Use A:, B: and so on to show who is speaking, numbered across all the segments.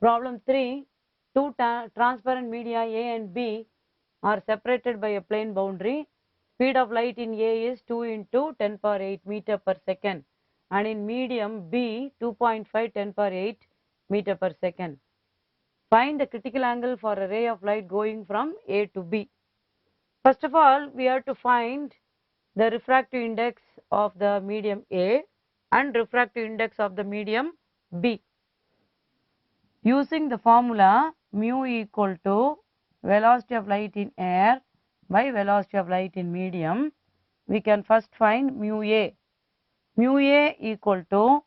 A: Problem 3. Two transparent media A and B are separated by a plane boundary. Speed of light in A is 2 into 10 power 8 meter per second and in medium B 2.5 10 power 8 meter per second. Find the critical angle for a ray of light going from A to B. First of all, we have to find the refractive index of the medium A and refractive index of the medium B. Using the formula mu equal to velocity of light in air by velocity of light in medium, we can first find mu A. Mu A equal to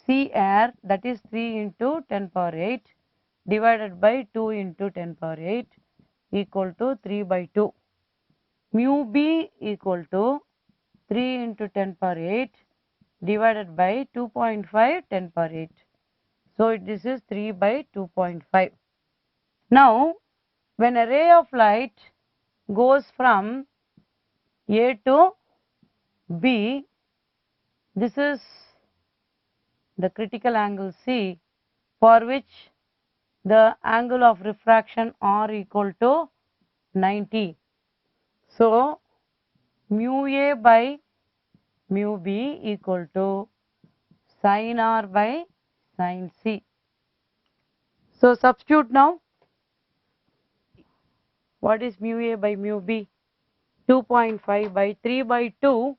A: C air, that is 3 into 10 power 8 divided by 2 into 10 power 8 equal to 3 by 2. Mu B equal to 3 into 10 power 8 divided by 2.5 10 power 8. So this is 3 by 2.5. Now, when a ray of light goes from A to B, this is the critical angle C, for which the angle of refraction R equal to 90. So, mu A by mu B equal to sin R by sin C. So, substitute now. What is mu A by mu B? 2.5 by 3 by 2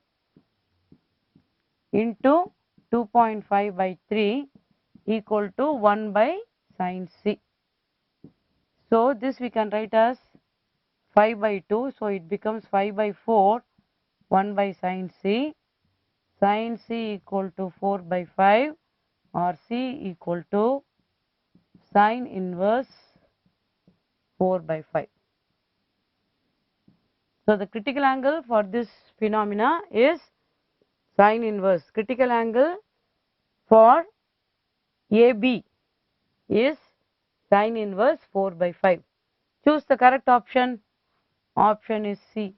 A: into 2.5 by 3 equal to 1 by sin C. So, this we can write as 5 by 2. So, it becomes 5 by 4, 1 by sin C. Sin C equal to 4 by 5 or C equal to sin inverse 4 by 5. So, the critical angle for this phenomena is sin inverse. Critical angle for AB is sin inverse 4 by 5. Choose the correct option. Option is C.